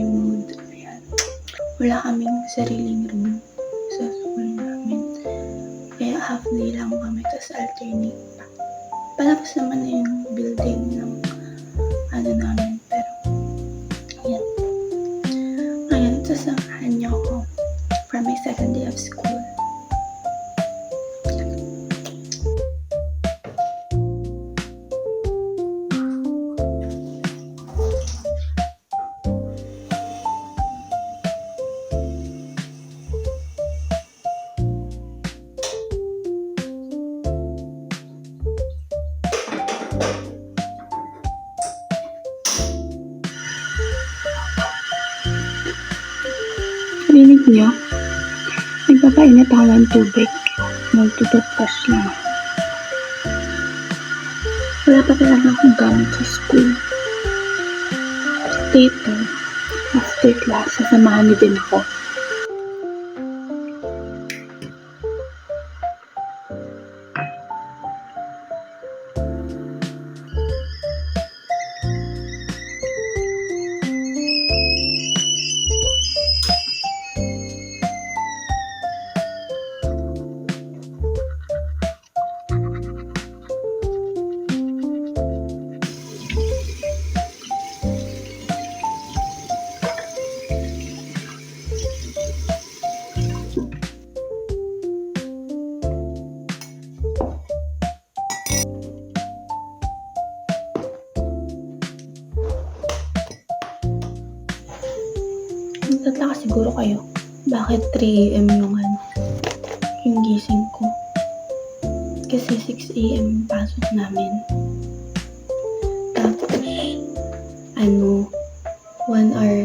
mood. Ayan. Wala kaming sariling room sa school namin. Kaya half day lang kami, tapos alternate pa. Palabas naman na yung building ng namin. Pero, ayan. Ayan, sasamahan niyo ako for my second day of school. Rinig niyo? Nagpapainit ako ng tubig. Magtutupos lang. Wala pa talaga akong gamit sa school. Later, after class, sasamahan niyo din ako. Nagtataka siguro kayo, bakit 3 AM yung gising ko? Kasi 6 AM yung pasok namin. Tapos, 1 hour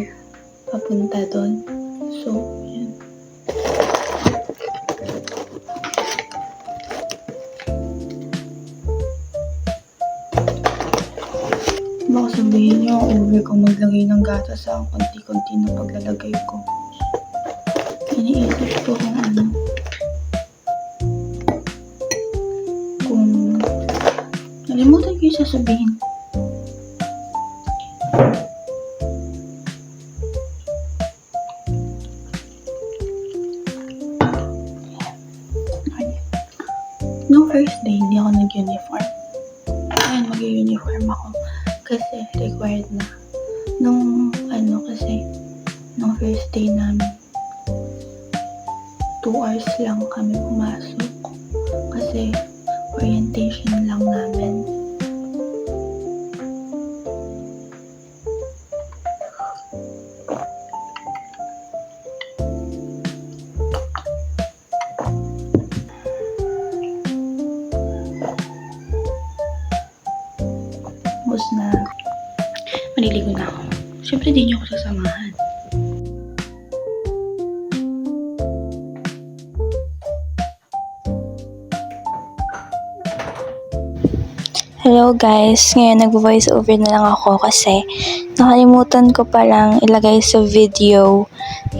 papunta doon. So, yan. Baka sabihin niyo, over ko maglagay ng gatas sa konti-konti na paglalagay ko. Iniisip ko kung nalimutan ko yung sasabihin. Nung first day, hindi ako nag-uniform. Ngayon, mag-uniform ako. Kasi required na. Nung first day namin, 2 hours lang kami pumasok. Kasi orientation lang namin. Tapos na maliligo na ako. Siyempre di niyo ako sasamahan. Hello guys, ngayon nag-voice over na lang ako kasi nakalimutan ko palang ilagay sa video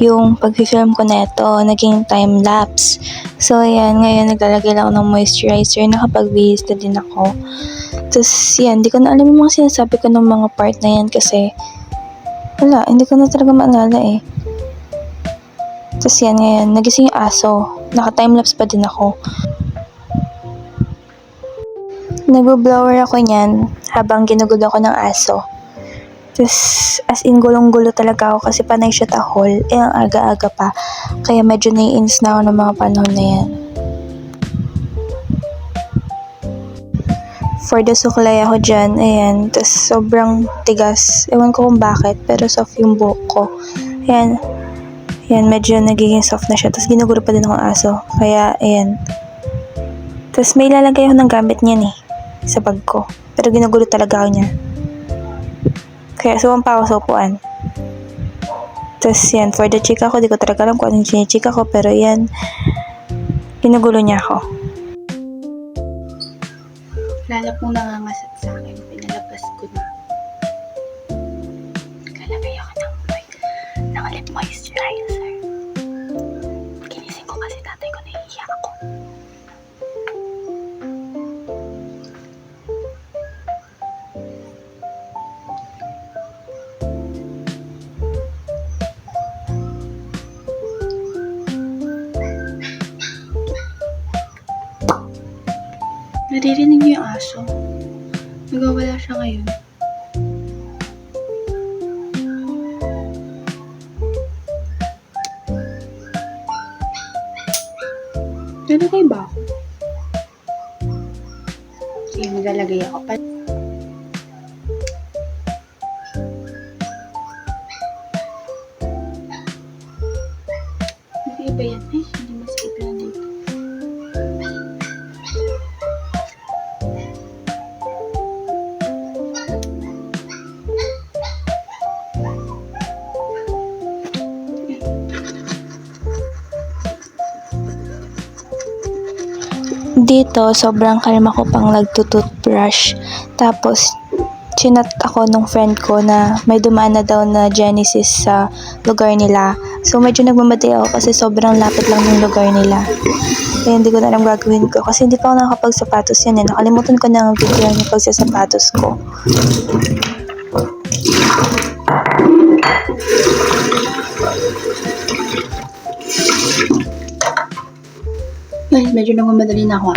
yung pag-film ko neto, naging time-lapse. So ayan, ngayon naglalagay lang ako ng moisturizer, nakapagbihis na din ako. Tapos yan, hindi ko na alam yung mga sinasabi ko ng mga part na yan kasi wala, hindi ko na talaga maalala eh. Tapos yan, ngayon, nagising yung aso, naka-time-lapse pa din ako. Nagbo-blower ako niyan habang ginugulo ko ng aso. Tapos, as in, gulong-gulo talaga ako kasi panay siya tahol. Ang aga-aga pa. Kaya medyo naiinis na ako ng mga panahon na yan. For the suklay ako dyan, ayan. Tapos, sobrang tigas. Ewan ko kung bakit, pero soft yung buhok ko. Ayan. Ayan, medyo nagiging soft na siya. Tapos, ginugulo pa din akong aso. Kaya, ayan. Tapos, may lalagay ako ng gamit niyan eh. Sa bag ko. Pero ginugulo talaga ako niya. Kaya suwang pa ako sa upuan. Tapos yan, for the chika ko, di ko talaga alam kung anong chika ko. Pero yan, ginugulo niya ako. Lala pong nangangasat sa akin, pinalabas ko na. Nakalagay ako ng lip moisturizer. Ginising ko kasi tatay ko, nahihiya ako. Naririnig niyo yung aso? Nagwawala siya ngayon. Lalagay ba ako? Sige, maglalagay ako. Hindi ba yan? Ay, hindi masikip yan dito. Dito, sobrang kalma ko pang nagtutoothbrush. Tapos, chinat ako nung friend ko na may dumaan na daw na Genesis sa lugar nila. So, medyo nagmamadali ako kasi sobrang lapit lang ng lugar nila. Kaya hindi ko na alam gagawin ko. Kasi hindi pa ako nakakapagsapatos yan eh. Nakalimutan ko na ang video yung pagsasapatos ko. Ay, medyo nagmamadali na ako.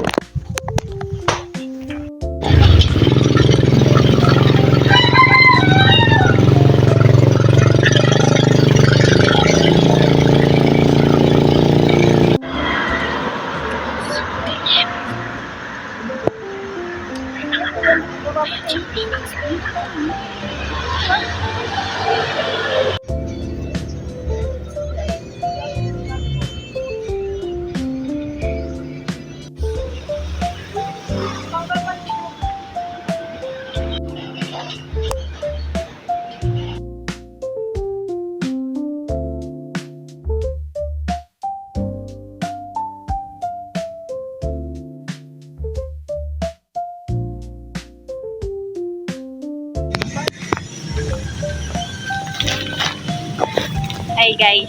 Hi guys.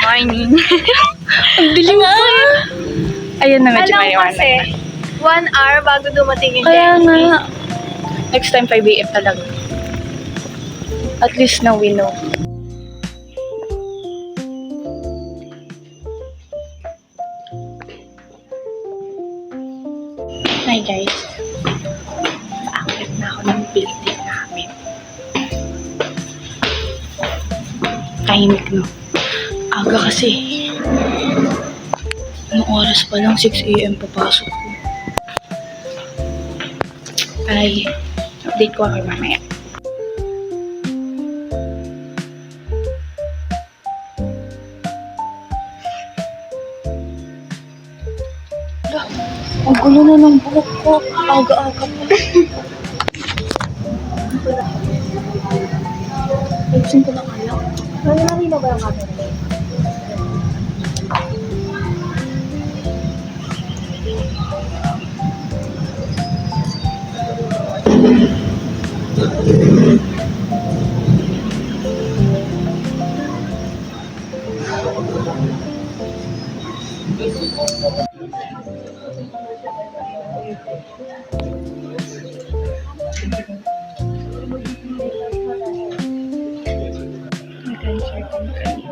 Morning. Ang dilim pa! Ayan na, medyo maliwanag na. 1 hour bago dumating yung Kaya nga. Next time 5 AM talaga. At least now we know. Hi guys. Paakit na ako ng building namin. Tahimik no. Aga kasi. Anong oras pa lang? 6 AM papasok ko. Ay, update ko ako mamaya. Ang gulo na ng buhok ko. Aga-aga pa. Ayusin ko na kaya. Marino ba yung camera? Mag-answer ko na kanina.